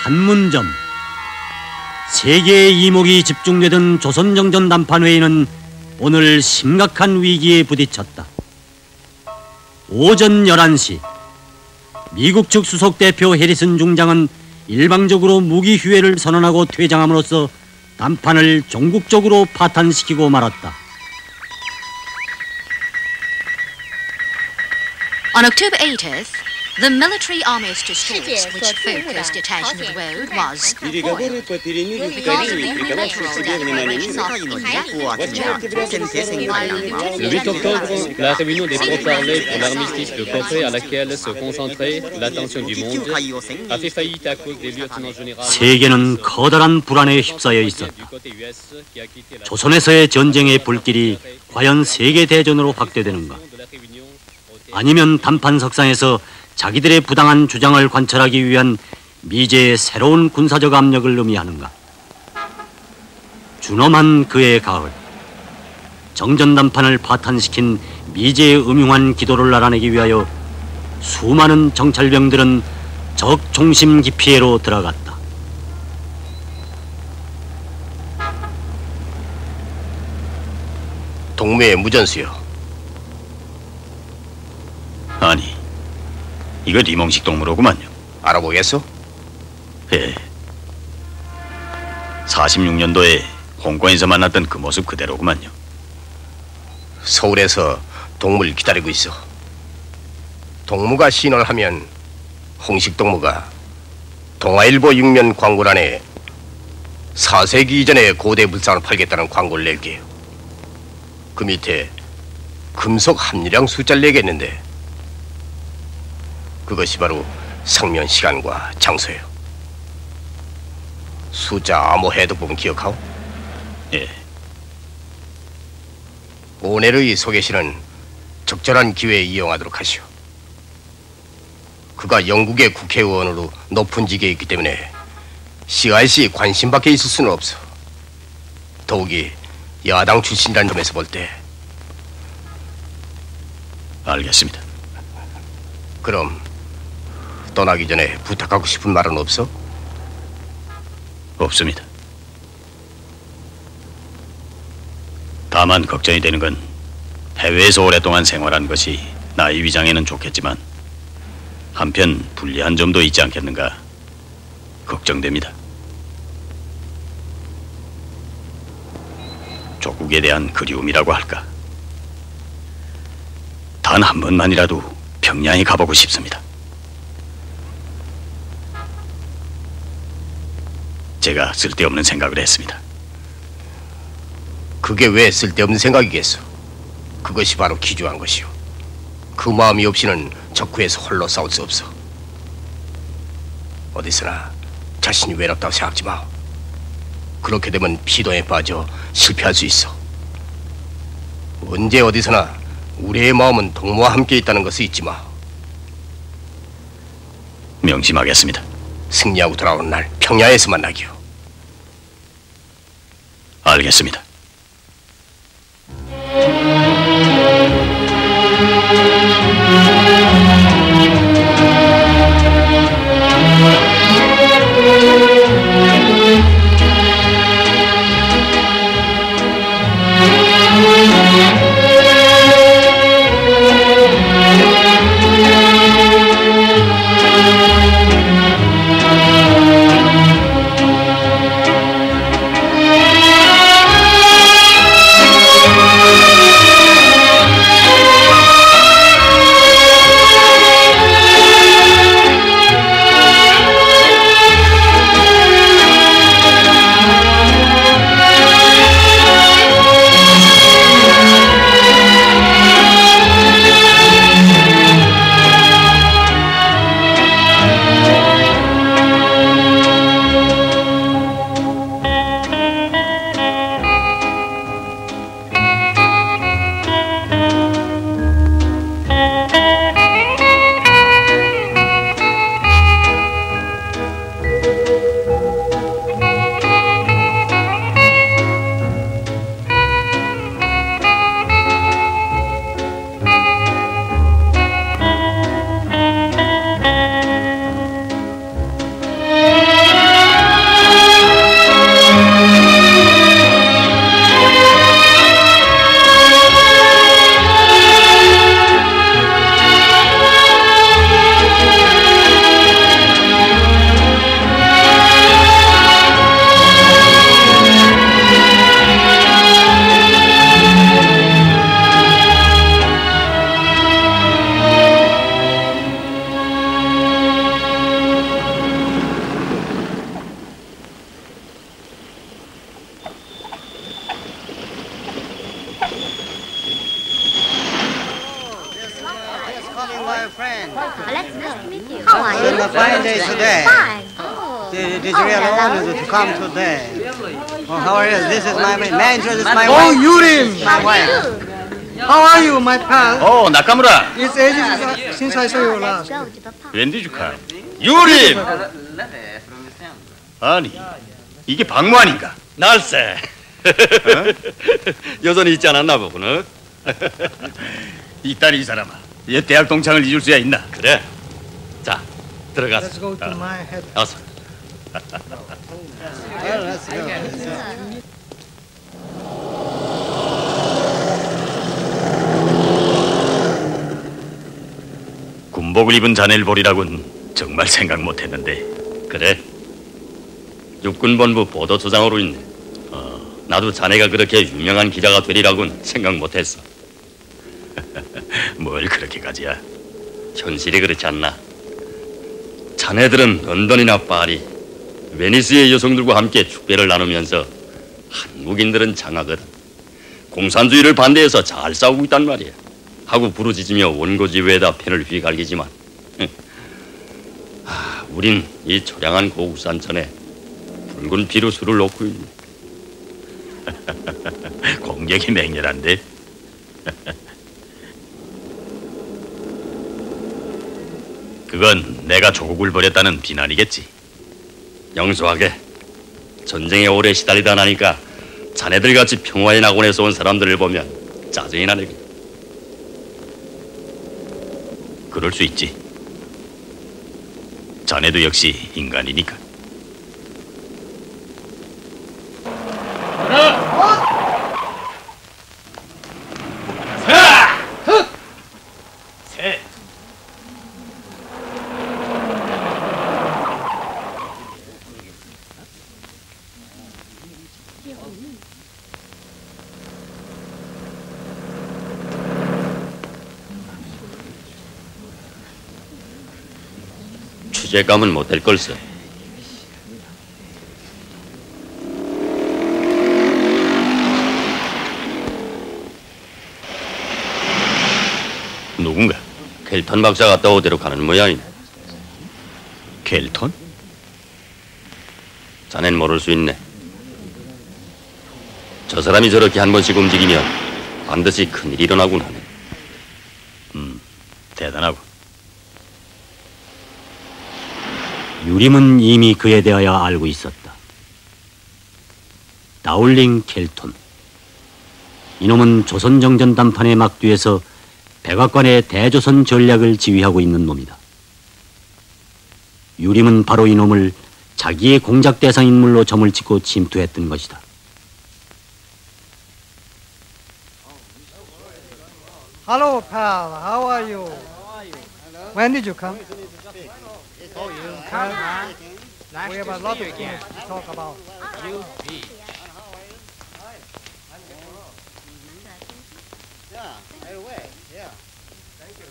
판문점. 세계의 이목이 집중되던 조선정전 담판회의는 오늘 심각한 위기에 부딪혔다. 오전 11시 미국 측 수석 대표 해리슨 중장은 일방적으로 무기 휴회를 선언하고 퇴장함으로써 담판을 종국적으로 파탄시키고 말았다. On October 80th, the military armistice talks which focused attention of the world was oil. Because of the unilateral declaration of Le 8 octobre, la réunion des pourparlers pour l'armistice de Corée à laquelle se concentrait l'attention du monde a fait faillite à cause des lieutenants généraux. 세계는 커다란 불안에 휩싸여 있었다. 조선에서의 전쟁의 불길이 과연 세계 대전으로 확대되는가? 아니면 담판 석상에서 자기들의 부당한 주장을 관철하기 위한 미제의 새로운 군사적 압력을 의미하는가? 준엄한 그의 가을, 정전담판을 파탄시킨 미제의 음흉한 기도를 알아내기 위하여 수많은 정찰병들은 적 중심 기피해로 들어갔다. 동무의 무전수요. 아니, 이거 리몽식 동무로구만요. 알아보겠어? 예. 46년도에 홍콩에서 만났던 그 모습 그대로구만요. 서울에서 동무를 기다리고 있어. 동무가 신호를 하면 홍식 동무가 동아일보 6면 광고란에 4세기 이전에 고대 물상을 팔겠다는 광고를 낼게요. 그 밑에 금속 함유량 숫자를 내겠는데 그것이 바로 상면 시간과 장소예요. 숫자 아무 해도 보면 기억하오? 예. 오늘의 소개시는 적절한 기회에 이용하도록 하시오. 그가 영국의 국회의원으로 높은 직에 있기 때문에 CRC 관심 밖에 있을 수는 없어. 더욱이 야당 출신이라는 점에서 볼 때. 알겠습니다. 그럼 떠나기 전에 부탁하고 싶은 말은 없어? 없습니다. 다만 걱정이 되는 건 해외에서 오랫동안 생활한 것이 나의 위장에는 좋겠지만 한편 불리한 점도 있지 않겠는가 걱정됩니다. 조국에 대한 그리움이라고 할까? 단 한 번만이라도 평양에 가보고 싶습니다. 제가 쓸데없는 생각을 했습니다. 그게 왜 쓸데없는 생각이겠어? 그것이 바로 기주한 것이오. 그 마음이 없이는 적구에서 홀로 싸울 수 없어. 어디서나 자신이 외롭다고 생각하지 마. 그렇게 되면 피도에 빠져 실패할 수 있어. 언제 어디서나 우리의 마음은 동무와 함께 있다는 것을 잊지 마. 명심하겠습니다. 승리하고 돌아오는 날 평야에서 만나기요. 알겠습니다. my friend. Let's nice to meet you. How are you? It's a fine day today. Fine. Oh. Did you really want to come today? Oh, how are you? This is my manager. This is my Oh, wife. Yurim! My wife. How are you, my pal? 오, 나카무라. It's ages since I saw you last. Go to the park. 웬디 주카. 유림. 아니, 이게 박모 아닌가? 날세. 여전히 있지 않았나 보구나. 이딸이 이 사람아. 얘 대학 동창을 잊을 수야 있나? 그래. 자, 들어가서. Let's go to my head. 어서. Well, let's go. 군복을 입은 자네를 보리라곤 정말 생각 못했는데. 그래. 육군본부 보도소장으로 있네. 나도 자네가 그렇게 유명한 기자가 되리라고는 생각 못했어. 뭘 그렇게까지야? 현실이 그렇지 않나? 자네들은 런던이나 파리, 베니스의 여성들과 함께 축배를 나누면서 한국인들은 장하거든. 공산주의를 반대해서 잘 싸우고 있단 말이야. 하고 부르짖으며 원고지회에다 펜을 휘갈기지만 우린 이 초량한 고국산천에 붉은 피로 술을 놓고 있네. 공격이 맹렬한데. 그건 내가 조국을 버렸다는 비난이겠지. 영소하게 전쟁에 오래 시달리다 나니까 자네들같이 평화의 낙원에서 온 사람들을 보면 짜증이 나네. 그럴 수 있지. 자네도 역시 인간이니까. 취재감은 못될 걸세. 누군가? 켈턴 박사가 떠오대로 가는 모양이네. 켈턴? 자넨 모를 수 있네. 저 사람이 저렇게 한 번씩 움직이면 반드시 큰일이 일어나곤 하네. 대단하고. 유림은 이미 그에 대하여 알고 있었다. 다울링 켈톤. 이놈은 조선정전 단판의 막뒤에서 백악관의 대조선 전략을 지휘하고 있는 놈이다. 유림은 바로 이놈을 자기의 공작 대상 인물로 점을 찍고 침투했던 것이다. Hello, pal. How are you? When did you come? Oh, you come, huh? We have a lot of things to talk about. Yeah, right away. Yeah. Thank you.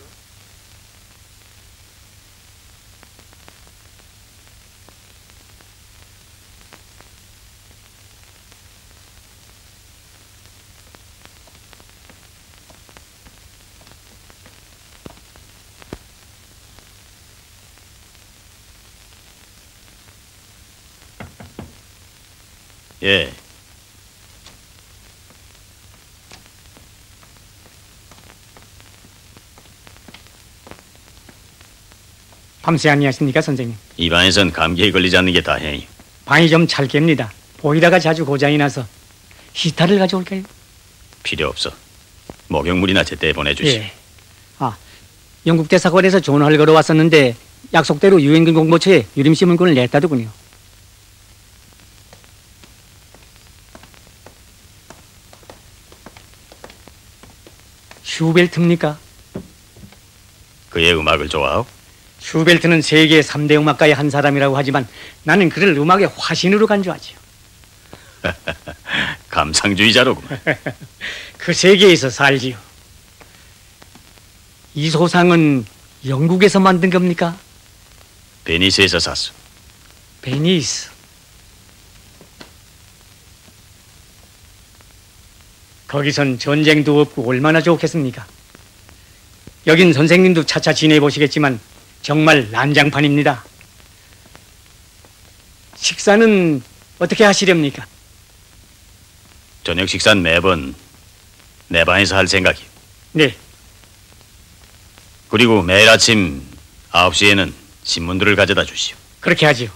예. 밤새 아니하십니까, 선생님? 이 방에선 감기에 걸리지 않는 게 다행이요. 방이 좀 잘 깹니다. 보이다가 자주 고장이 나서 히타를 가져올까요? 필요 없어. 목욕물이나 제때 보내주시. 예. 영국 대사관에서 전화를 걸어왔었는데 약속대로 유엔군 공보처에 유림씨 물건을 냈다더군요. 슈벨트입니까? 그의 음악을 좋아하오? 슈벨트는 세계 3대 음악가의 한 사람이라고 하지만 나는 그를 음악의 화신으로 간주하지요. 감상주의자로구만. 그 세계에서 살지요. 이 소상은 영국에서 만든 겁니까? 베니스에서 샀어. 베니스. 거기선 전쟁도 없고 얼마나 좋겠습니까? 여긴 선생님도 차차 지내보시겠지만 정말 난장판입니다. 식사는 어떻게 하시렵니까? 저녁 식사는 매번 내 방에서 할 생각이요. 네. 그리고 매일 아침 9시에는 신문들을 가져다 주시오. 그렇게 하지요.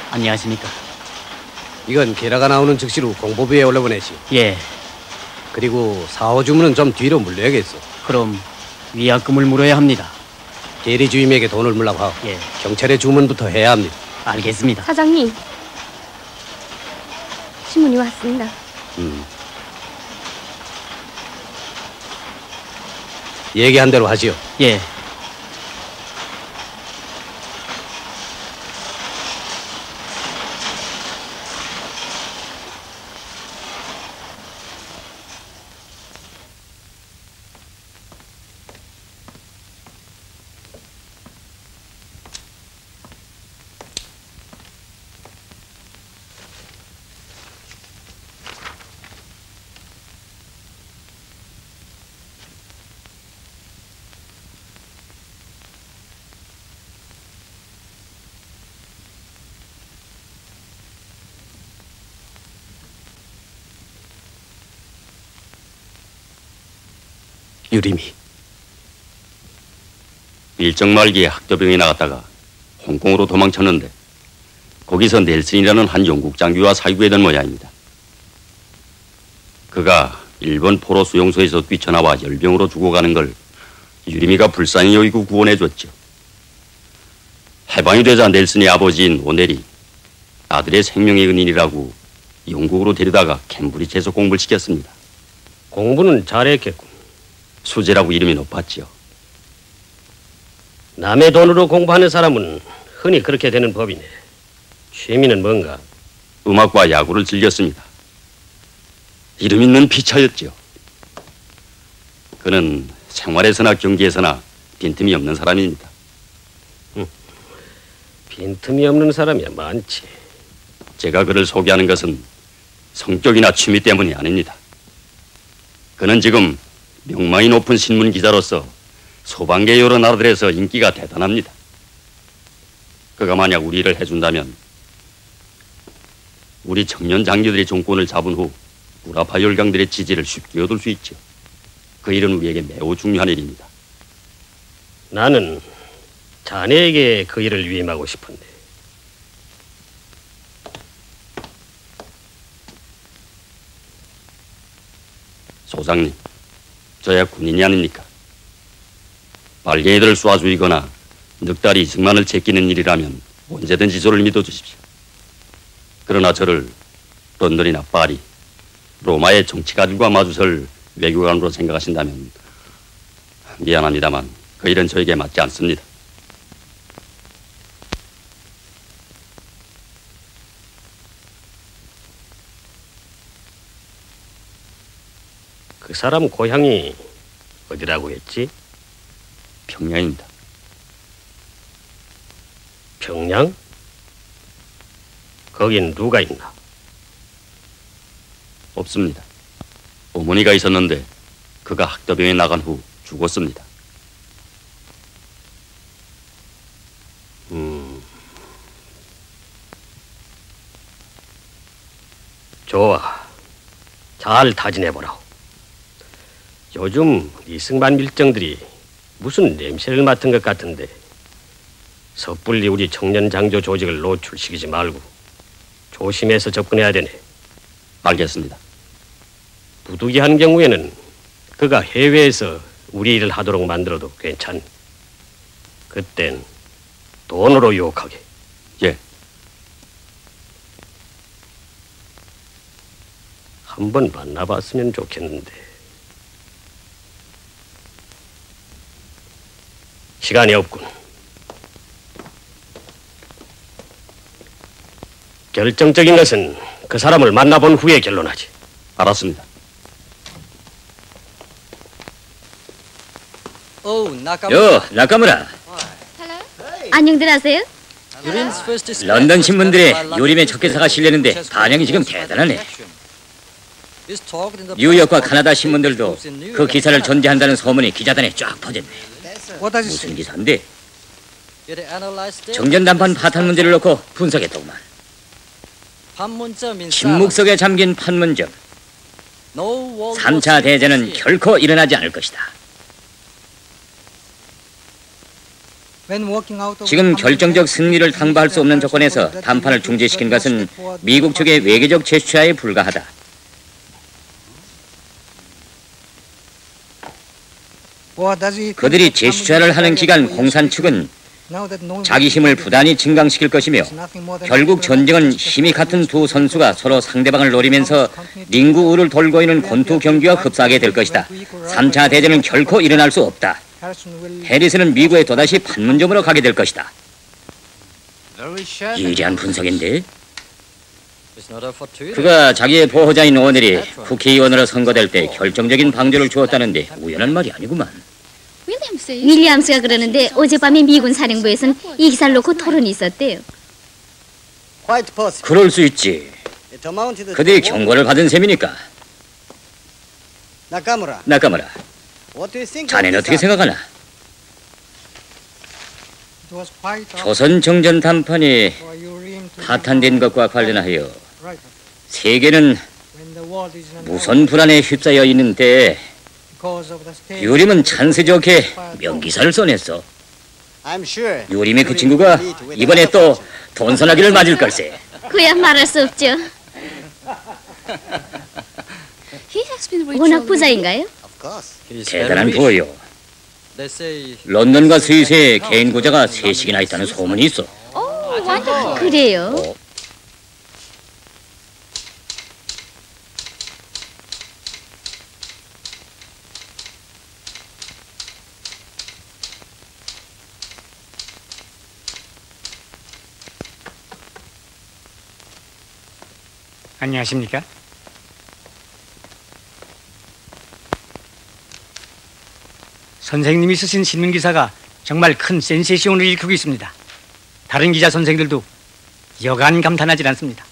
안녕하십니까. 이건 게라가 나오는 즉시로 공보부에 올려보내시오. 예. 그리고 사호 주문은 좀 뒤로 물려야겠어. 그럼 위약금을 물어야 합니다. 대리 주임에게 돈을 물라고 하고 예. 경찰에 주문부터 해야 합니다. 알겠습니다. 사장님, 신문이 왔습니다. 얘기한 대로 하지요. 예. 유림이. 일정 말기에 학교병에 나갔다가 홍콩으로 도망쳤는데 거기서 넬슨이라는 한 영국 장교와 사귀게 된 모양입니다. 그가 일본 포로 수용소에서 뛰쳐나와 열병으로 죽어가는 걸 유림이가 불쌍히 여기고 구원해줬죠. 해방이 되자 넬슨의 아버지인 오넬이 아들의 생명의 은인이라고 영국으로 데려다가 캠브리지에서 공부를 시켰습니다. 공부는 잘했겠군. 수재라고 이름이 높았지요. 남의 돈으로 공부하는 사람은 흔히 그렇게 되는 법이네. 취미는 뭔가? 음악과 야구를 즐겼습니다. 이름 있는 피처였죠. 그는 생활에서나 경기에서나 빈틈이 없는 사람입니다. 빈틈이 없는 사람이야 많지. 제가 그를 소개하는 것은 성격이나 취미 때문이 아닙니다. 그는 지금 명망이 높은 신문 기자로서 소방계 여러 나라들에서 인기가 대단합니다. 그가 만약 우리 일을 해준다면 우리 청년 장교들이 정권을 잡은 후 우라파 열강들의 지지를 쉽게 얻을 수 있죠. 그 일은 우리에게 매우 중요한 일입니다. 나는 자네에게 그 일을 위임하고 싶은데. 소장님, 저야 군인이 아닙니까? 빨갱이들을 쏴 죽이거나 늑다리 이승만을 제끼는 일이라면 언제든지 저를 믿어주십시오. 그러나 저를 런던이나 파리, 로마의 정치가들과 마주설 외교관으로 생각하신다면 미안합니다만 그 일은 저에게 맞지 않습니다. 그 사람 고향이 어디라고 했지? 평양입니다. 평양? 거긴 누가 있나? 없습니다. 어머니가 있었는데 그가 학도병에 나간 후 죽었습니다. 좋아. 잘 타진해보라. 요즘 이승만 밀정들이 무슨 냄새를 맡은 것 같은데 섣불리 우리 청년 장교 조직을 노출시키지 말고 조심해서 접근해야 되네. 알겠습니다. 부득이한 경우에는 그가 해외에서 우리 일을 하도록 만들어도 괜찮. 그땐 돈으로 유혹하게. 예. 한번 만나봤으면 좋겠는데. 시간이 없군. 결정적인 것은 그 사람을 만나본 후에 결론하지. 알았습니다. 나카무라. 안녕들 하세요? 런던 신문들에 요림의 첫 기사가 실리는데 반응이 지금 대단하네. 뉴욕과 카나다 신문들도 그 기사를 전제한다는 소문이 기자단에 쫙 퍼졌네. 무슨 기사인데? 정전담판 파탄 문제를 놓고 분석했더구만. 침묵 속에 잠긴 판문점. 3차 대전은 결코 일어나지 않을 것이다. 지금 결정적 승리를 당부할 수 없는 조건에서談판을 중지시킨 것은 미국 측의 외교적 제스처에 불과하다. 그들이 제스처를 하는 기간 공산 측은 자기 힘을 부단히 증강시킬 것이며 결국 전쟁은 힘이 같은 두 선수가 서로 상대방을 노리면서 링구 우를 돌고 있는 권투 경기와 흡사하게 될 것이다. 3차 대전은 결코 일어날 수 없다. 해리스는 미국에 또다시 판문점으로 가게 될 것이다. 예리한 분석인데? 그가 자기의 보호자인 오늘이 국회의원으로 선거될 때 결정적인 방조를 주었다는데 우연한 말이 아니구만. 윌리엄스가 그러는데 어젯밤에 미군 사령부에선 이 기사를 놓고 토론이 있었대요. 그럴 수 있지. 그들이 경고를 받은 셈이니까. 나카무라, 자네는 어떻게 생각하나? 조선 정전 담판이 파탄된 것과 관련하여 세계는 무선 불안에 휩싸여 있는데 유림은 찬스 좋게 명기사를 써냈어. 유림의 그 친구가 이번에 또 돈선하기를 맞을 걸세. 그야 말할 수 없죠. 워낙 부자인가요? 대단한 부여요. 런던과 스위스에 개인 고자가 3씩이나 있다는 소문이 있어. 그래요? 안녕하십니까? 선생님이 쓰신 신문기사가 정말 큰 센세이션을 일으키고 있습니다. 다른 기자 선생들도 여간 감탄하지 않습니다.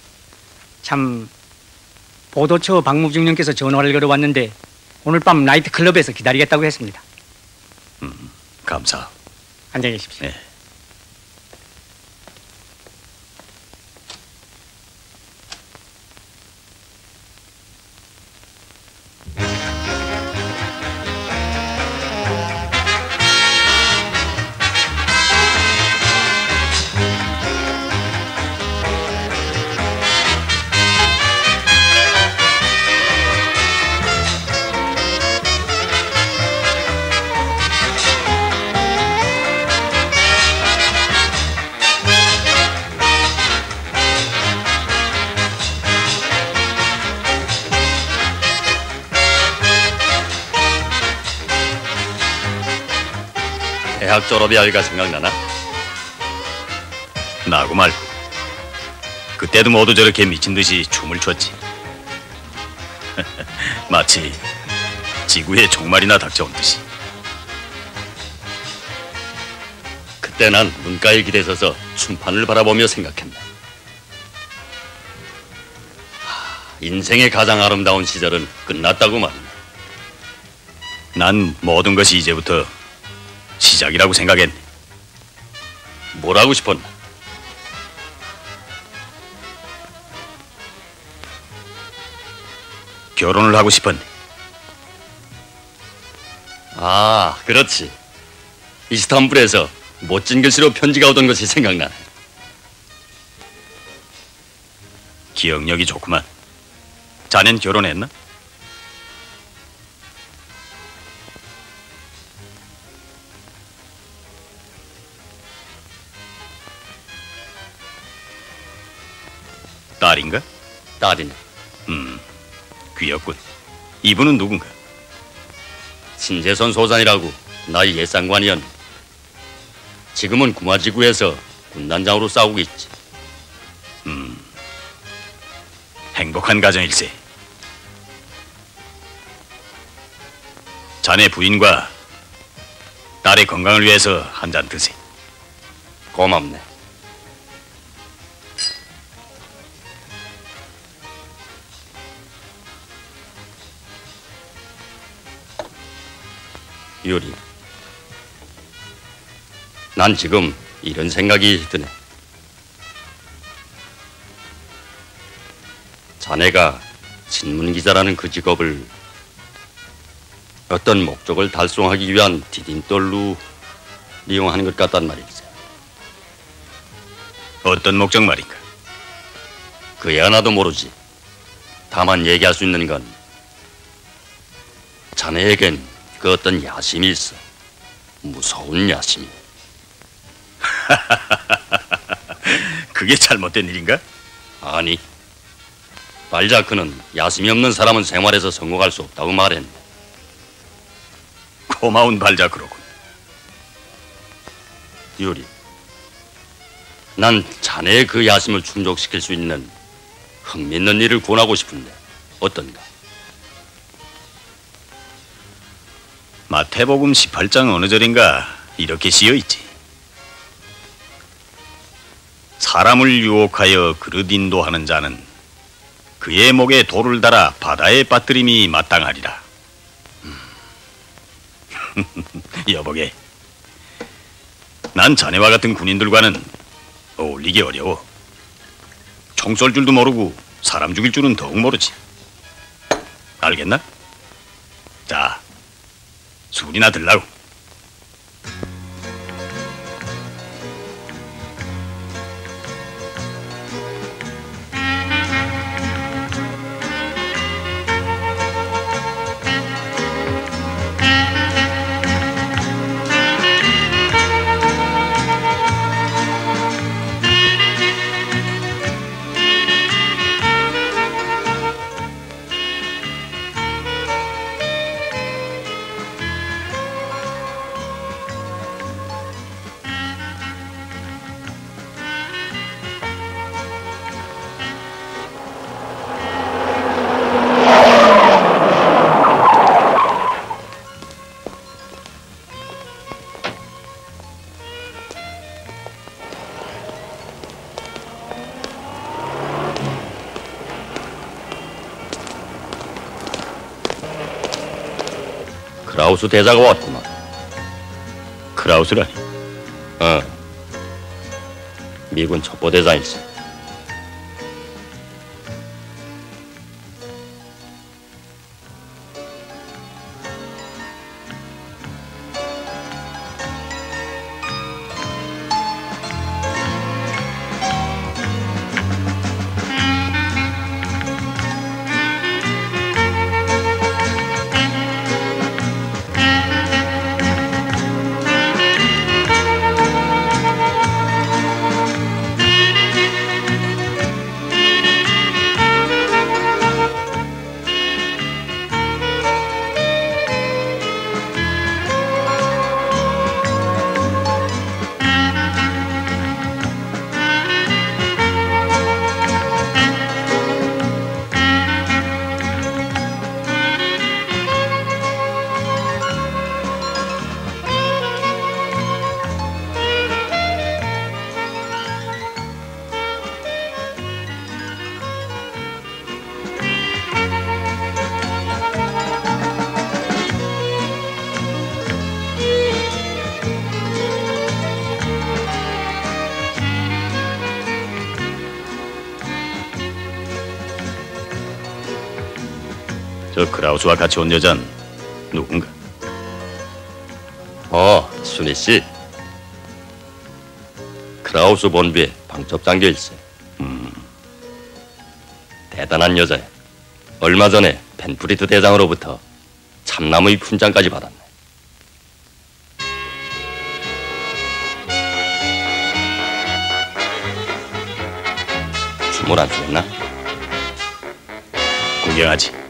참, 보도처 박무중령께서 전화를 걸어왔는데 오늘 밤 나이트클럽에서 기다리겠다고 했습니다. 감사. 안녕히 계십시오. 네. 대학 졸업이 알가 생각나나? 나고 말고. 그때도 모두 저렇게 미친 듯이 춤을 췄지. 마치 지구에 종말이나 닥쳐온 듯이. 그때 난 문가에 기대 서서 춤판을 바라보며 생각했네. 인생의 가장 아름다운 시절은 끝났다고 말이네. 난 모든 것이 이제부터 시작이라고 생각했네. 뭘 하고 싶었나? 결혼을 하고 싶었네. 아, 그렇지. 이스탄불에서 멋진 글씨로 편지가 오던 것이 생각나네. 기억력이 좋구만. 자넨 결혼했나? 딸인가? 딸이네. 귀엽군. 이분은 누군가? 신재선 소장이라고 나의 옛상관이었는데 지금은 구마지구에서 군단장으로 싸우고 있지. 행복한 가정일세. 자네 부인과 딸의 건강을 위해서 한 잔 드세. 고맙네. 유리, 난 지금 이런 생각이 드네. 자네가 신문기자라는 그 직업을 어떤 목적을 달성하기 위한 디딤돌로 이용하는 것 같단 말일세. 어떤 목적 말인가? 그야 나도 모르지. 다만 얘기할 수 있는 건 자네에겐 그 어떤 야심이 있어. 무서운 야심이. 그게 잘못된 일인가? 아니, 발자크는 야심이 없는 사람은 생활에서 성공할 수 없다고 말했네. 고마운 발자크로군. 유리, 난 자네의 그 야심을 충족시킬 수 있는 흥미있는 일을 권하고 싶은데 어떤가? 마태복음 18장 어느 절인가 이렇게 쓰여있지. 사람을 유혹하여 그릇 인도하는 자는 그의 목에 돌을 달아 바다에 빠뜨림이 마땅하리라. 여보게, 난 자네와 같은 군인들과는 어울리기 어려워. 총 쏠 줄도 모르고 사람 죽일 줄은 더욱 모르지. 알겠나? 자, 술이나 들라고. 크라우스 대사가 왔구만. 크라우스라니? 미군 첩보대장일세. 저 크라우스와 같이 온 여잔 누군가? 순희 씨. 크라우스 본부의 방첩장교일세. 대단한 여자야. 얼마 전에 펜프리트 대장으로부터 참나무의 훈장까지 받았네. 춤을 안 추겠나? 구경하지.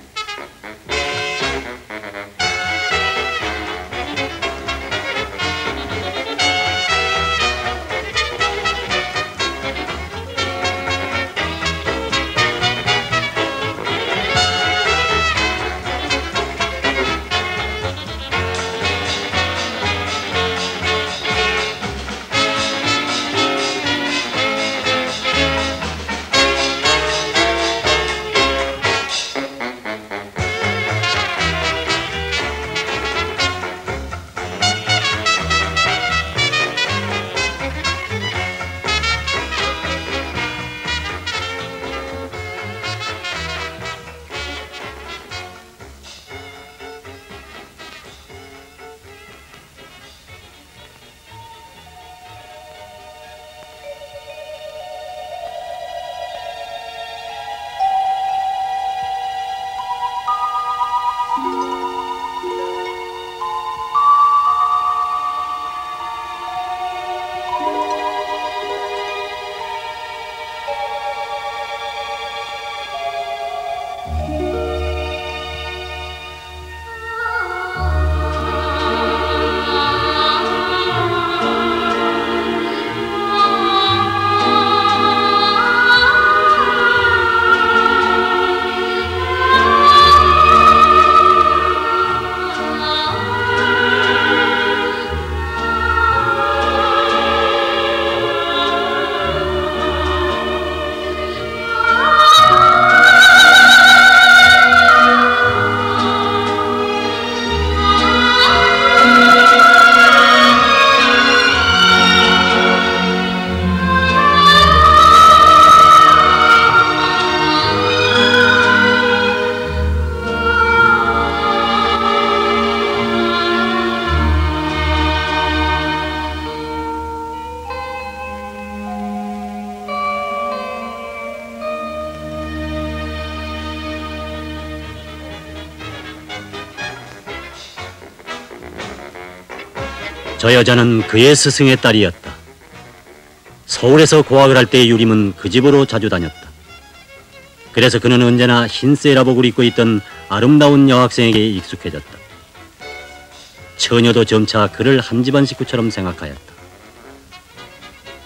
저 여자는 그의 스승의 딸이었다. 서울에서 고학을 할 때 유림은 그 집으로 자주 다녔다. 그래서 그는 언제나 흰 세라복을 입고 있던 아름다운 여학생에게 익숙해졌다. 처녀도 점차 그를 한 집안 식구처럼 생각하였다.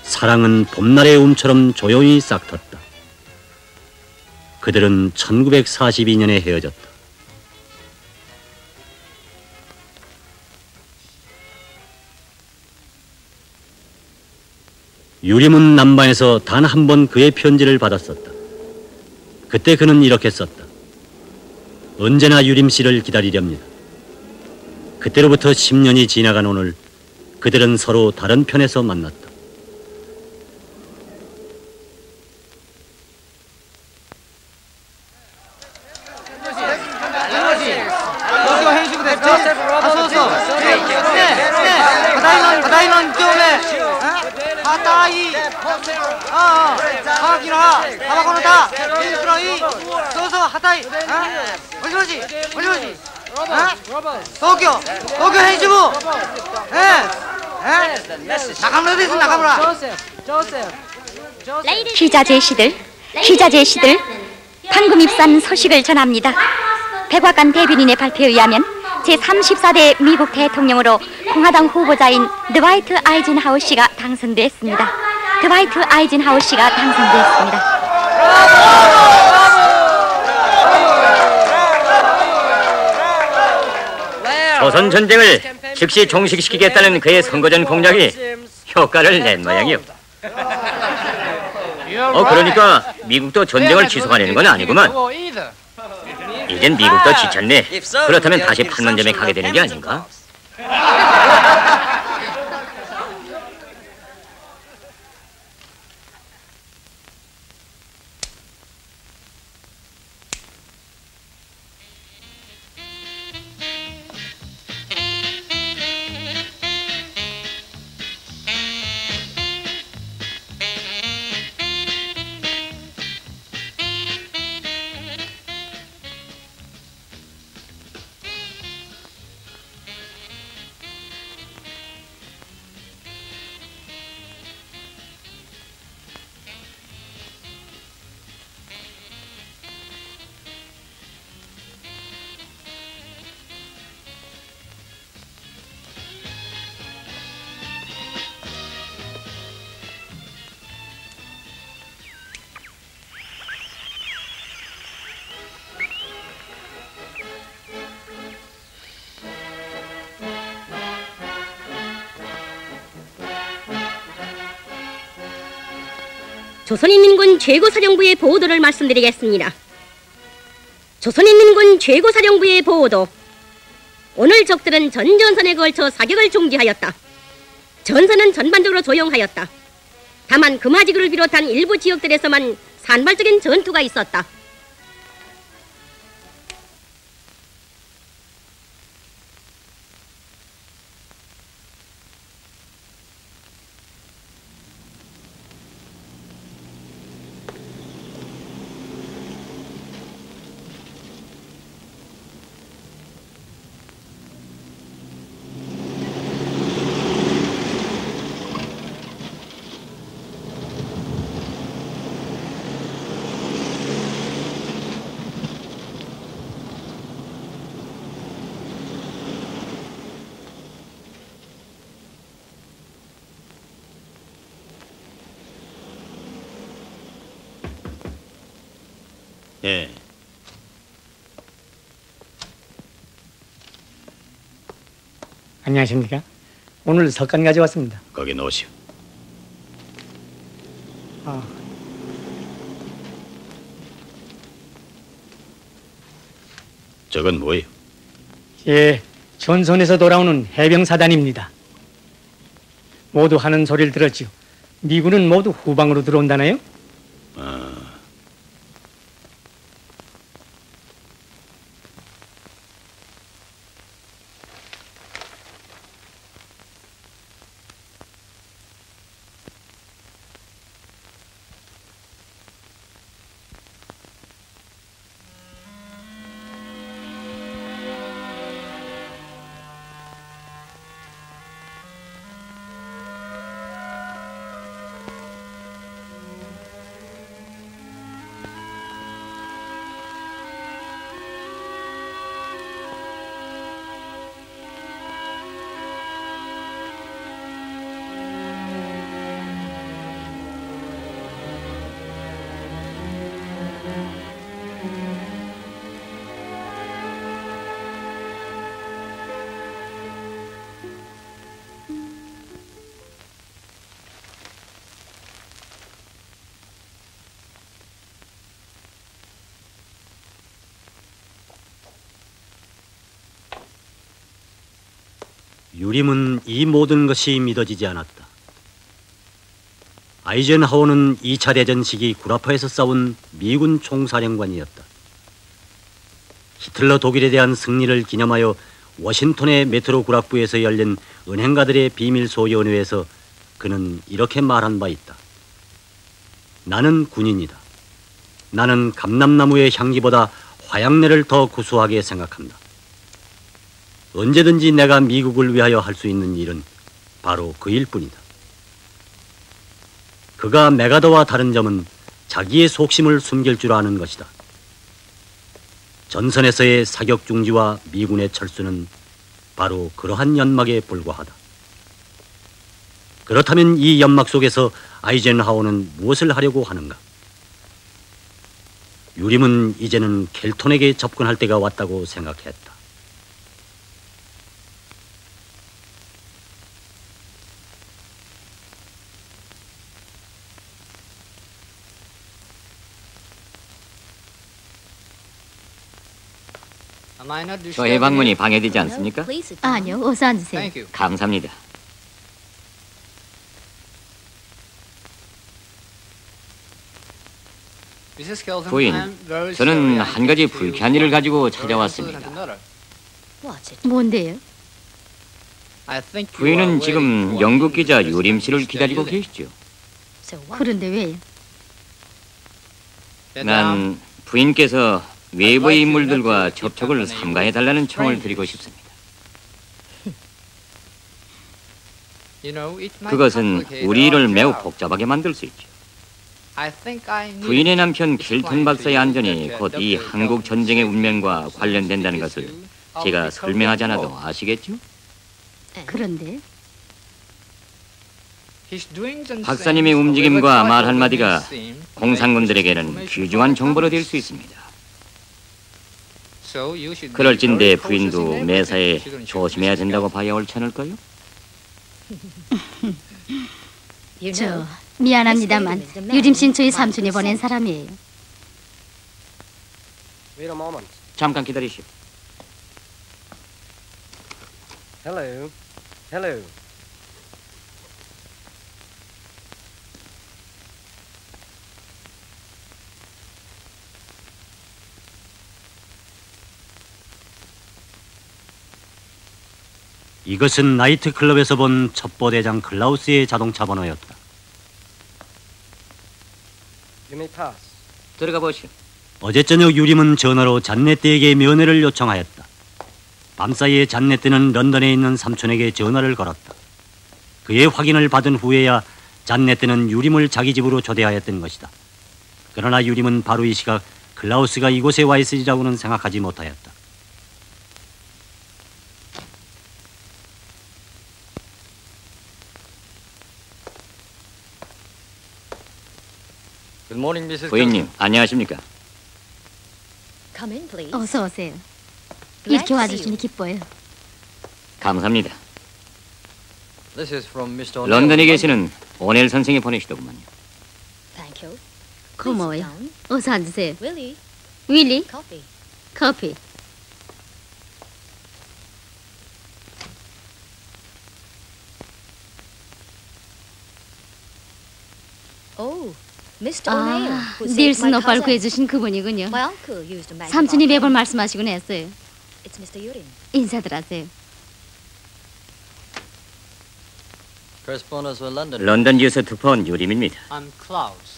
사랑은 봄날의 움처럼 조용히 싹텄다. 그들은 1942년에 헤어졌다. 유림은 남반에서 단 한 번 그의 편지를 받았었다. 그때 그는 이렇게 썼다. 언제나 유림 씨를 기다리렵니다. 그때로부터 10년이 지나간 오늘 그들은 서로 다른 편에서 만났다. 기자 제시들, 방금 입수한 소식을 전합니다. 백악관 대변인의 발표에 의하면 제34대 미국 대통령으로 공화당 후보자인 드와이트 아이젠하워 씨가 당선됐습니다. 조선 전쟁을 즉시 종식시키겠다는 그의 선거전 공약이 효과를 낸 모양이요. 그러니까 미국도 전쟁을 취소하려는 건 아니구만. 이젠 미국도 지쳤네. 그렇다면 다시 판문점에 가게 되는 게 아닌가? 조선인민군 최고사령부의 보도를 말씀드리겠습니다. 조선인민군 최고사령부의 보도. 오늘 적들은 전 전선에 걸쳐 사격을 중지하였다. 전선은 전반적으로 조용하였다. 다만 금화지구를 비롯한 일부 지역들에서만 산발적인 전투가 있었다. 예. 안녕하십니까? 오늘 석간 가져왔습니다. 거기 놓으시오. 저건 뭐예요? 예, 전선에서 돌아오는 해병사단입니다. 모두 하는 소리를 들었지요. 미군은 모두 후방으로 들어온다나요? 유림은 이 모든 것이 믿어지지 않았다. 아이젠하워는 2차 대전 시기 구라파에서 싸운 미군 총사령관이었다. 히틀러 독일에 대한 승리를 기념하여 워싱턴의 메트로 구락부에서 열린 은행가들의 비밀소위원회에서 그는 이렇게 말한 바 있다. 나는 군인이다. 나는 감람나무의 향기보다 화양내를 더 구수하게 생각한다. 언제든지 내가 미국을 위하여 할 수 있는 일은 바로 그 일뿐이다. 그가 메가더와 다른 점은 자기의 속심을 숨길 줄 아는 것이다. 전선에서의 사격 중지와 미군의 철수는 바로 그러한 연막에 불과하다. 그렇다면 이 연막 속에서 아이젠하워는 무엇을 하려고 하는가? 유림은 이제는 켈톤에게 접근할 때가 왔다고 생각했다. 저의 방문이 방해되지 않습니까? 아니요, 어서 앉으세요. 감사합니다. 부인, 저는 한 가지 불쾌한 일을 가지고 찾아왔습니다. 뭔데요? 부인은 지금 영국 기자 유림 씨를 기다리고 계시죠? 그런데 왜요? 난 부인께서 외부의 인물들과 접촉을 삼가해달라는 청을 드리고 싶습니다. 그것은 우리 일을 매우 복잡하게 만들 수 있죠. 부인의 남편 켈톤 박사의 안전이 곧 이 한국 전쟁의 운명과 관련된다는 것을 제가 설명하지 않아도 아시겠죠? 그런데 박사님의 움직임과 말 한마디가 공산군들에게는 귀중한 정보로 될 수 있습니다. 그럴진데 부인도 매사에 조심해야 된다고 봐야 옳지 않을까요? 저 미안합니다만 유림 씨는 저희 삼촌이 보낸 사람이에요. 잠깐 기다리시오. Hello. Hello. 이것은 나이트클럽에서 본 첩보대장 클라우스의 자동차 번호였다. You may pass. 들어가 보시오. 어제 저녁 유림은 전화로 잔네떼에게 면회를 요청하였다. 밤사이에 잔네떼는 런던에 있는 삼촌에게 전화를 걸었다. 그의 확인을 받은 후에야 잔네떼는 유림을 자기 집으로 초대하였던 것이다. 그러나 유림은 바로 이 시각 클라우스가 이곳에 와 있으리라고는 생각하지 못하였다. 부인님, 안녕하십니까? 어서 오세요. 이렇게 와주시니 기뻐요. 감사합니다. 런던에 계시는 오넬 선생이 보내시더구만요. 고마워요. 어서 앉으세요. 윌리? 커피. 아, 닐슨 오빠를 구해주신 그분이군요. 삼촌이 매번 말씀하시곤 했어요. 인사들 하세요. 런던 뉴스 특파원 유림입니다.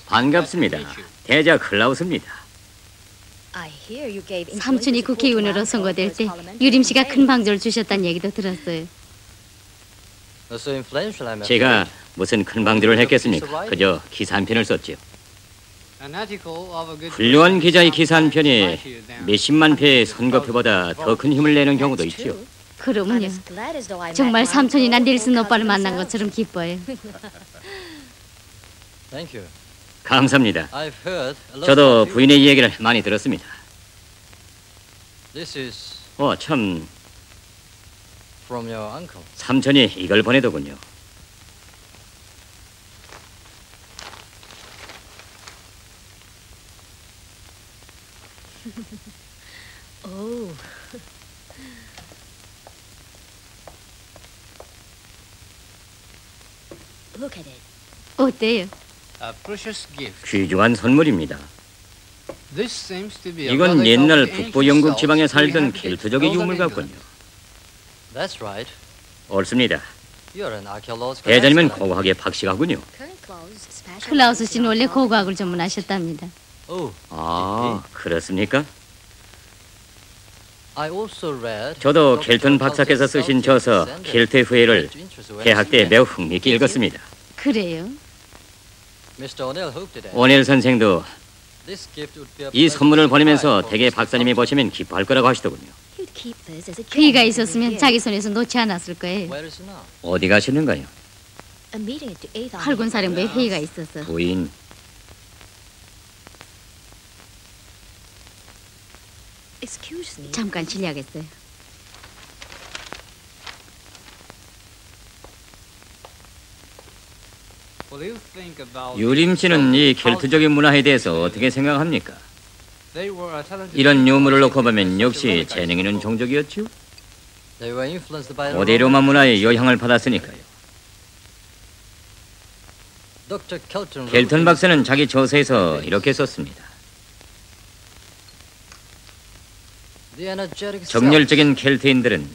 반갑습니다. 대자 클라우스입니다. 삼촌이 국회의원으로 선거될 때 유림 씨가 큰 방조를 주셨다는 얘기도 들었어요. 제가 무슨 큰 방조를 했겠습니까? 그저 기사 한 편을 썼지요. 훌륭한 기자의 기사 한 편이 몇십만 표의 선거표보다 더 큰 힘을 내는 경우도 있죠. 그러면요. 정말 삼촌이나 닐슨 오빠를 만난 것처럼 기뻐요. 감사합니다. 저도 부인의 이야기를 많이 들었습니다. 참, 삼촌이 이걸 보내더군요. 어때요? 귀중한 선물입니다. 이건 옛날 북부 영국 지방에 살던 켈트족의 유물 같군요. 옳습니다. 대장님은 고고학에 박식하군요. 클라우스 씨는 원래 고고학을 전문하셨답니다. 아, 그렇습니까? 저도 켈턴 박사께서 쓰신 저서 켈트의 후예를 대학 때 매우 흥미있게 읽었습니다. 그래요? 오넬 선생도 이 선물을 보내면서 대개 박사님이 보시면 기뻐할 거라고 하시더군요. 그이가 있었으면 자기 손에서 놓지 않았을 거예요. 어디 가시는가요? 활군 사령부에 회의가 있어서. 부인. 잠깐 실례하겠어요. 유림 씨는 이 켈트적인 문화에 대해서 어떻게 생각합니까? 이런 유물을 놓고 보면 역시 재능 있는 종족이었죠. 고대 로마 문화의 영향을 받았으니까요. 켈턴 박사는 자기 저서에서 이렇게 썼습니다. 정열적인 켈트인들은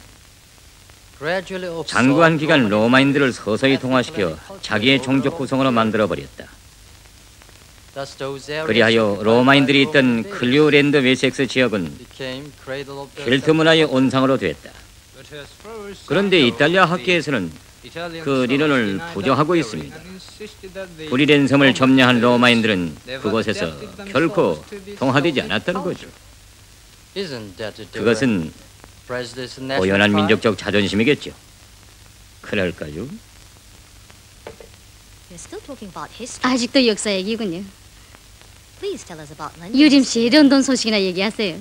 장구한 기간 로마인들을 서서히 동화시켜 자기의 종족 구성으로 만들어버렸다. 그리하여 로마인들이 있던 클리오랜드 웨섹스 지역은 켈트 문화의 온상으로 됐다. 그런데 이탈리아 학계에서는 그理論을 부정하고 있습니다. 브리덴 섬을 점령한 로마인들은 그곳에서 결코 동화되지 않았다는 거죠. 그것은 오연한 민족적 자존심이겠죠. 그럴까요? 아직도 역사 얘기군요. 유림 씨, 런던 소식이나 얘기하세요.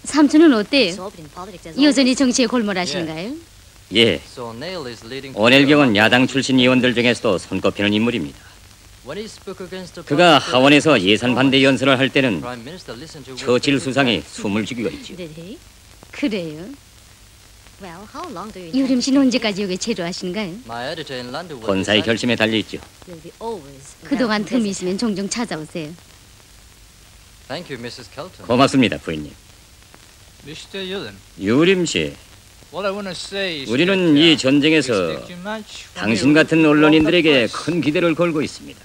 삼촌은 어때요? 여전히 정치에 골몰하시는가요? 예. 오넬 경은 야당 출신 의원들 중에서도 손꼽히는 인물입니다. 그가 하원에서 예산 반대 연설을 할 때는 처칠 수상이 숨을 죽이고 있죠. 그래요? 유림 씨는 언제까지 여기 체류하시는가요? 본사의 결심에 달려있죠. 그동안 틈이 있으면 종종 찾아오세요. 고맙습니다, 부인님. 유림 씨, 우리는 이 전쟁에서 당신 같은 언론인들에게 큰 기대를 걸고 있습니다.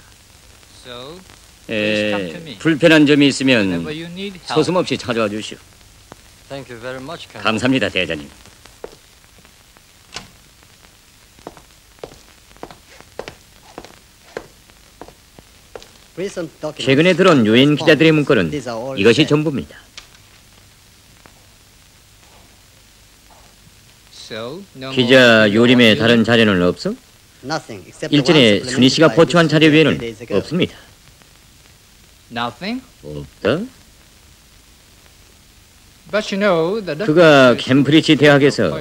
불편한 점이 있으면 서슴없이 찾아와 주시오. 감사합니다, 대장님. 최근에 들어온 유엔 기자들의 문건은 이것이 전부입니다. 기자 유림의 다른 자료는 없어? 일전에 순희 씨가 보충한 자료 외에는 없습니다. 없다? 그가 캠브리지 대학에서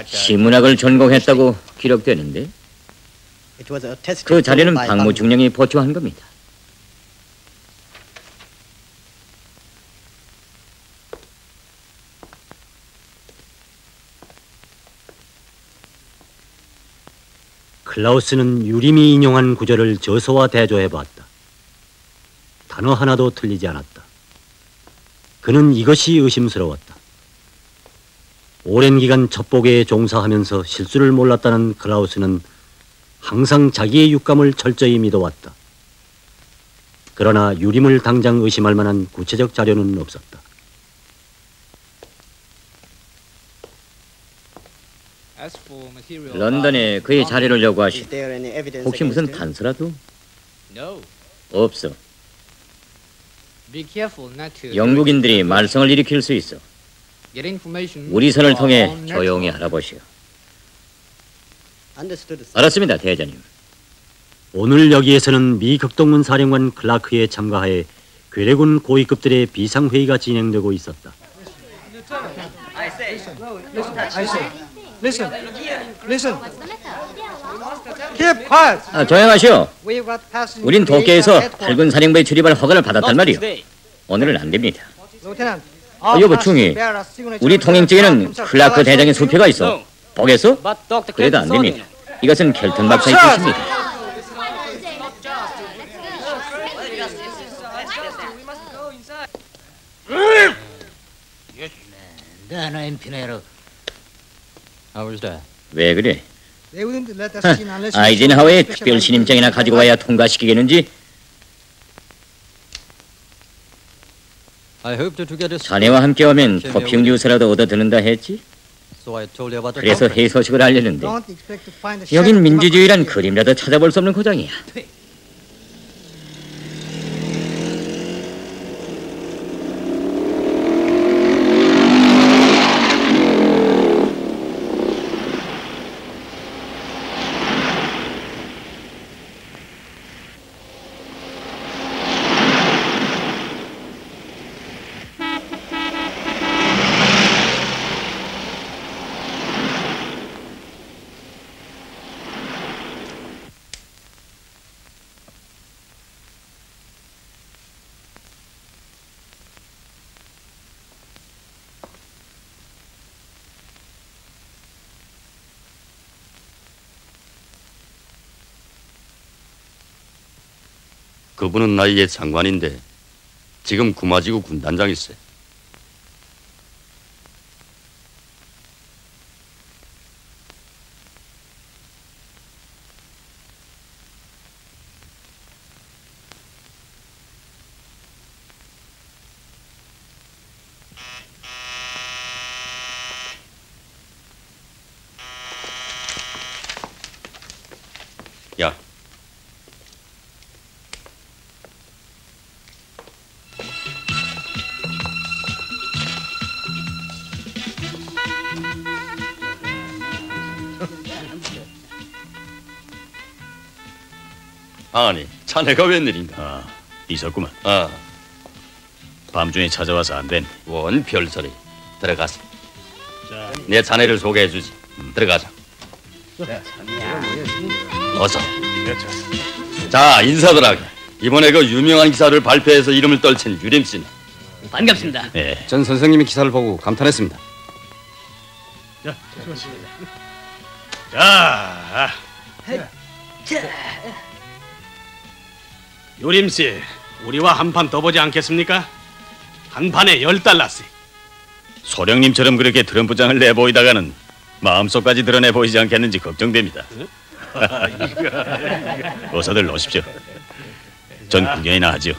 시문학을 전공했다고 기록되는데 그 자료는 박모 중령이 보충한 겁니다. 클라우스는 유림이 인용한 구절을 저서와 대조해봤다. 단어 하나도 틀리지 않았다. 그는 이것이 의심스러웠다. 오랜 기간 첩보계에 종사하면서 실수를 몰랐다는 클라우스는 항상 자기의 육감을 철저히 믿어왔다. 그러나 유림을 당장 의심할 만한 구체적 자료는 없었다. 런던에 그의 자료를 요구하시. 혹시 무슨 단서라도? 없어. 영국인들이 말썽을 일으킬 수 있어. 우리 선을 통해 조용히 알아보시오. 알았습니다, 대장님. 오늘 여기에서는 미 극동문 사령관 클라크의 참가하에 괴뢰군 고위급들의 비상회의가 진행되고 있었다. Listen. Keep quiet. 조용하시오. 우린 도쿄에서 활군 사령부에 출입할 허가를 받았단 말이오. 오늘은 안 됩니다. 여보 중이, 우리 통행증에는 클라크 대장의 수표가 있어. 보겠어? 그래도 안 됩니다. 이것은 켈턴 박사의 뜻입니다. 왜 그래? 아이젠하워의 특별 신임장이나 가지고 와야 통과시키겠는지? 자네와 함께 오면 토핑 주스라도 얻어 듣는다 했지? 그래서 해소식을 알렸는데 여긴 민주주의란 그림이라도 찾아볼 수 없는 고장이야. 그분은 나의 옛 장관인데 지금 구마지구 군단장일세. 야, 아니, 자네가 웬일인가? 있었구만. 밤중에 찾아와서 안 됐네. 원 별소리. 들어가서. 내 자네를 소개해주지. 들어가자. 어서. 자, 인사들 하게. 이번에 그 유명한 기사를 발표해서 이름을 떨친 유림 씨네. 반갑습니다. 네. 전 선생님의 기사를 보고 감탄했습니다. 자. 유림씨, 우리와 한 판 더 보지 않겠습니까? 한 판에 10달러씩. 소령님처럼 그렇게 트럼프장을 내보이다가는 마음속까지 드러내 보이지 않겠는지 걱정됩니다. 어서들 오십시오. 전 구경이나 하죠.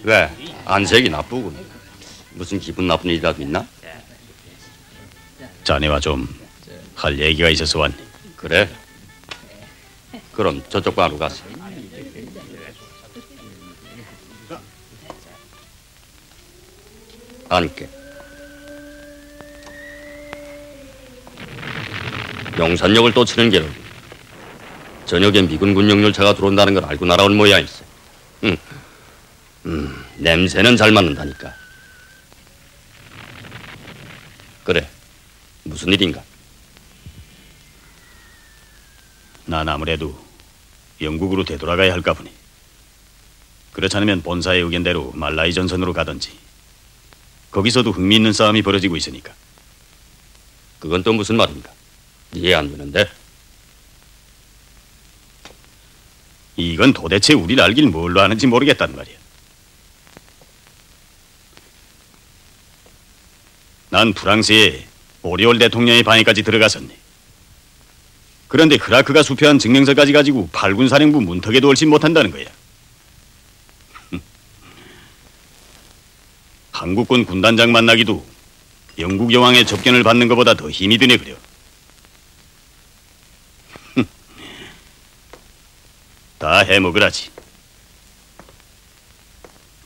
왜? 안색이 나쁘군. 무슨 기분 나쁜 일이라도 있나? 자네와 좀 할 얘기가 있어서 왔네. 그래? 그럼 저쪽 방으로 가서. 앉게. 용산역을 또 치는 게로 저녁에 미군 군용열차가 들어온다는 걸 알고 날아온 모양이세. 냄새는 잘 맡는다니까. 그래, 무슨 일인가? 난 아무래도 영국으로 되돌아가야 할까 보네. 그렇지 않으면 본사의 의견대로 말라이 전선으로 가든지. 거기서도 흥미있는 싸움이 벌어지고 있으니까. 그건 또 무슨 말인가? 이해 안 되는데? 이건 도대체 우리를 알길 뭘로 아는지 모르겠단 말이야. 난 프랑스에 오리올 대통령의 방에까지 들어갔었네. 그런데 크라크가 수표한 증명서까지 가지고 팔군사령부 문턱에도 얼씬 못한다는 거야. 한국군 군단장 만나기도 영국 여왕의 접견을 받는 것보다 더 힘이 드네 그려. 다 해먹으라지.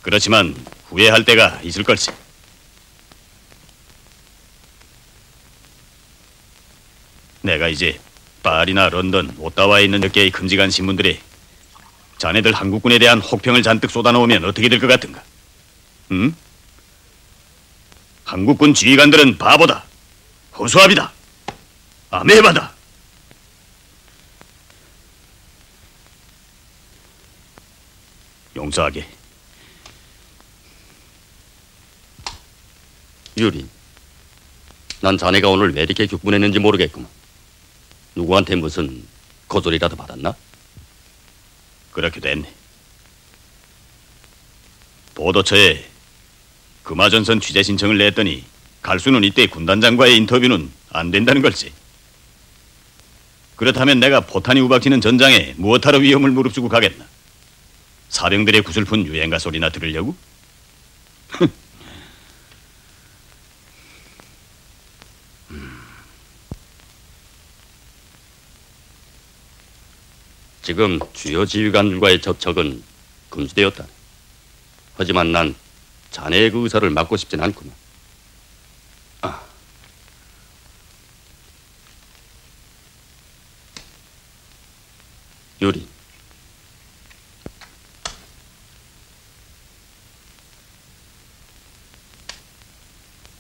그렇지만 후회할 때가 있을 걸세. 내가 이제 파리나 런던, 오타와에 있는 몇 개의 큼직한 신문들에 자네들 한국군에 대한 혹평을 잔뜩 쏟아놓으면 어떻게 될 것 같은가? 응? 한국군 지휘관들은 바보다, 허수아비다, 아메바다. 용서하게. 유리, 난 자네가 오늘 왜 이렇게 격분했는지 모르겠구만. 누구한테 무슨 거절이라도 받았나? 그렇게 됐네. 보도처에 금화전선 취재 신청을 냈더니 갈 수는 이때 군단장과의 인터뷰는 안 된다는 걸지. 그렇다면 내가 포탄이 우박지는 전장에 무엇하러 위험을 무릅쓰고 가겠나? 사병들의 구슬픈 유행가 소리나 들으려고? 지금 주요 지휘관들과의 접촉은 금지되었다. 하지만 난 자네의 그 의사를 막고 싶진 않구나. 유리,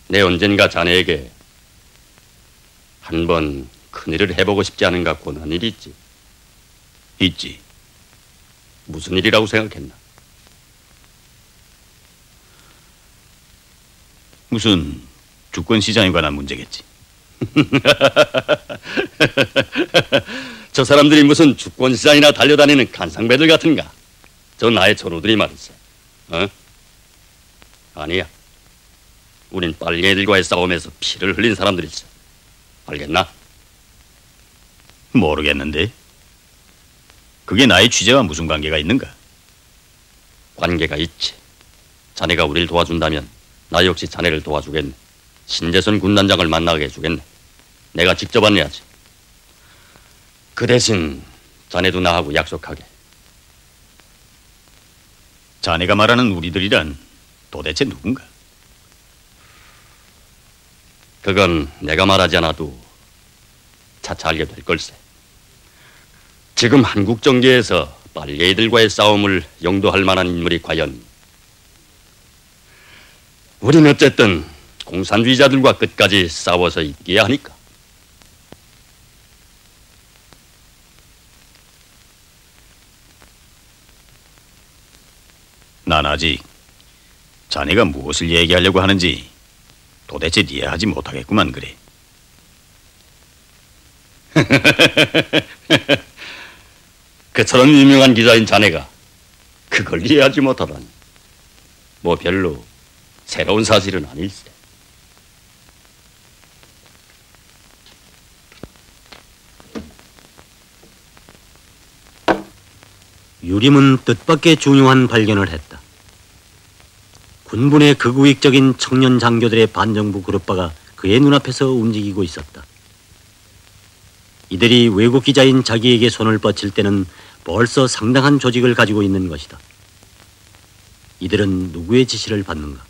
내 언젠가 자네에게 한번 큰일을 해보고 싶지 않은가 권한 일이 있지. 있지. 무슨 일이라고 생각했나? 무슨 주권 시장에 관한 문제겠지. 저 사람들이 무슨 주권시장이나 달려다니는 간상배들 같은가? 저 나의 전우들이 말이지. 아니야. 우린 빨갱이들과의 싸움에서 피를 흘린 사람들이지. 알겠나? 모르겠는데. 그게 나의 취재와 무슨 관계가 있는가? 관계가 있지. 자네가 우리를 도와준다면 나 역시 자네를 도와주겠네. 신재선 군단장을 만나게 해주겠네. 내가 직접 안내하지. 그 대신 자네도 나하고 약속하게. 자네가 말하는 우리들이란 도대체 누군가? 그건 내가 말하지 않아도 차차 알게 될 걸세. 지금 한국 정계에서 빨갱이들과의 싸움을 영도할 만한 인물이 과연. 우린 어쨌든 공산주의자들과 끝까지 싸워서 이겨야 하니까. 난 아직 자네가 무엇을 얘기하려고 하는지 도대체 이해하지 못하겠구만 그래. 그처럼 유명한 기자인 자네가 그걸 이해하지 못하다니. 뭐 별로 새로운 사실은 아닐세. 유림은 뜻밖의 중요한 발견을 했다. 군분의 극우익적인 청년 장교들의 반정부 그룹파가 그의 눈앞에서 움직이고 있었다. 이들이 외국 기자인 자기에게 손을 뻗칠 때는 벌써 상당한 조직을 가지고 있는 것이다. 이들은 누구의 지시를 받는가?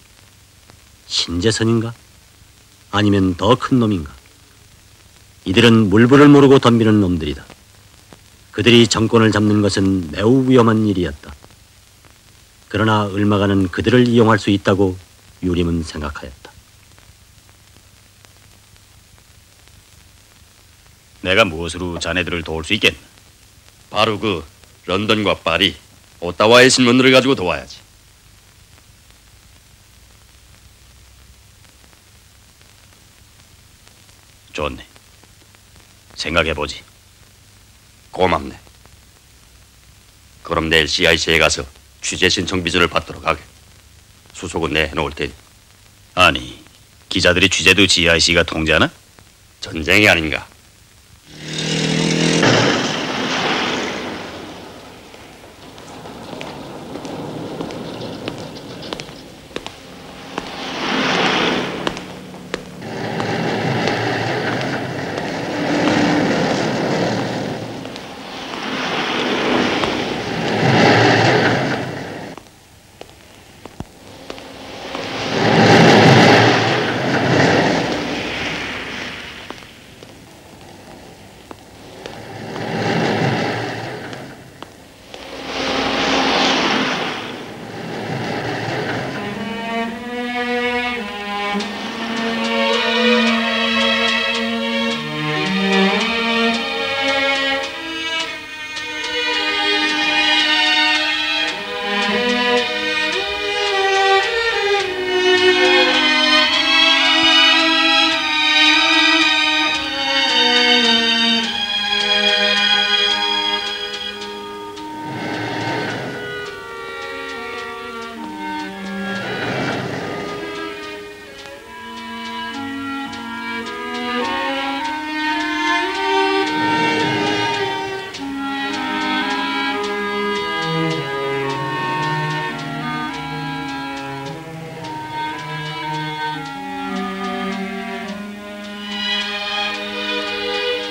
신재선인가? 아니면 더 큰 놈인가? 이들은 물불을 모르고 덤비는 놈들이다. 그들이 정권을 잡는 것은 매우 위험한 일이었다. 그러나 을마가는 그들을 이용할 수 있다고 유림은 생각하였다. 내가 무엇으로 자네들을 도울 수 있겠나? 바로 그 런던과 파리, 오타와의 신문들을 가지고 도와야지. 좋네. 생각해보지. 고맙네. 그럼 내일 CIC에 가서 취재 신청 비준을 받도록 하게. 수속은 내 해놓을 테니. 아니, 기자들의 취재도 GIC가 통제하나? 전쟁이 아닌가?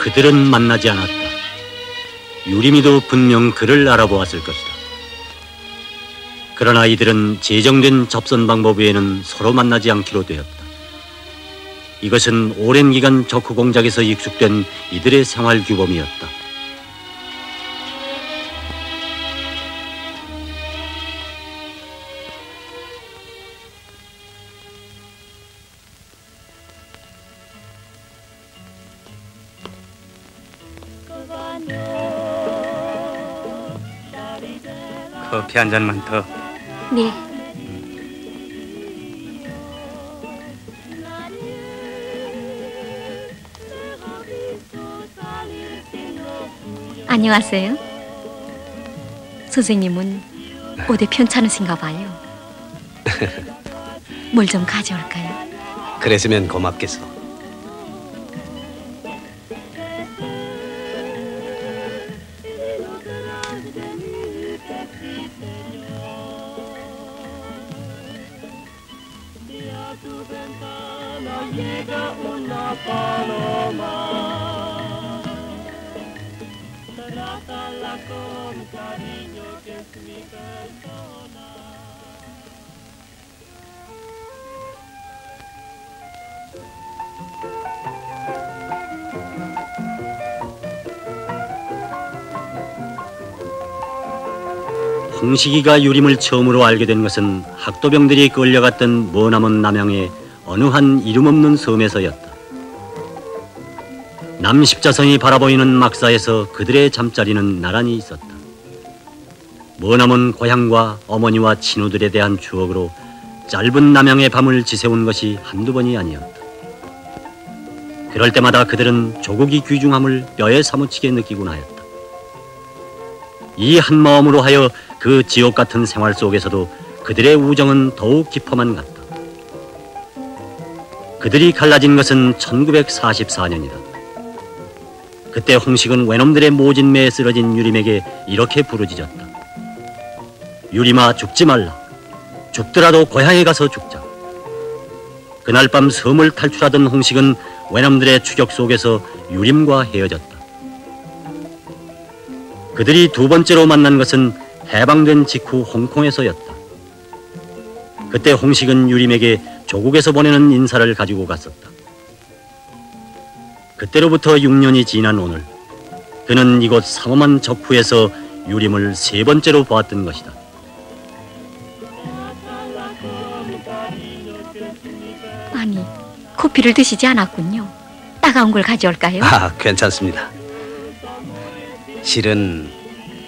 그들은 만나지 않았다. 유림이도 분명 그를 알아보았을 것이다. 그러나 이들은 제정된 접선 방법 외에는 서로 만나지 않기로 되었다. 이것은 오랜 기간 적후 공작에서 익숙된 이들의 생활 규범이었다. 커피 한 잔만 더. 네. 안녕하세요. 선생님은 어디 편찮으신가 봐요. 뭘 좀 가져올까요? 그랬으면 고맙겠어. 홍식이가 유림을 처음으로 알게 된 것은 학도병들이 끌려갔던 머나먼 남양의 어느 한 이름 없는 섬에서였다. 남십자성이 바라보이는 막사에서 그들의 잠자리는 나란히 있었다. 머나먼 고향과 어머니와 친구들에 대한 추억으로 짧은 남양의 밤을 지새운 것이 한두 번이 아니었다. 그럴 때마다 그들은 조국이 귀중함을 뼈에 사무치게 느끼곤 하였다. 이 한 마음으로 하여 그 지옥 같은 생활 속에서도 그들의 우정은 더욱 깊어만 갔다. 그들이 갈라진 것은 1944년이다. 그때 홍식은 외놈들의 모진매에 쓰러진 유림에게 이렇게 부르짖었다. 유림아, 죽지 말라. 죽더라도 고향에 가서 죽자. 그날 밤 섬을 탈출하던 홍식은 외놈들의 추격 속에서 유림과 헤어졌다. 그들이 두 번째로 만난 것은 해방된 직후 홍콩에서였다. 그때 홍식은 유림에게 조국에서 보내는 인사를 가지고 갔었다. 그때로부터 6년이 지난 오늘, 그는 이곳 삼엄한 적후에서 유림을 세 번째로 보았던 것이다. 아니, 커피를 드시지 않았군요. 따가운 걸 가져올까요? 괜찮습니다. 실은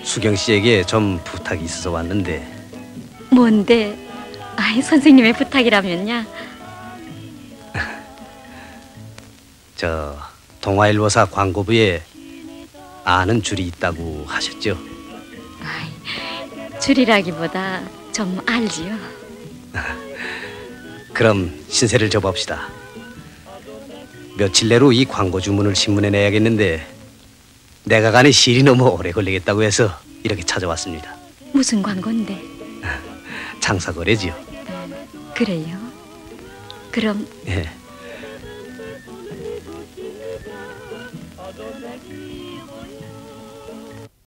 수경 씨에게 좀 부탁이 있어서 왔는데. 뭔데? 아이, 선생님의 부탁이라면야. 저 동아일보사 광고부에 아는 줄이 있다고 하셨죠? 줄이라기보다 좀 알지요. 그럼 신세를 져봅시다. 며칠 내로 이 광고 주문을 신문에 내야겠는데 내가 가는 시일이 너무 오래 걸리겠다고 해서 이렇게 찾아왔습니다. 무슨 광고인데? 장사거래지요. 그래요? 그럼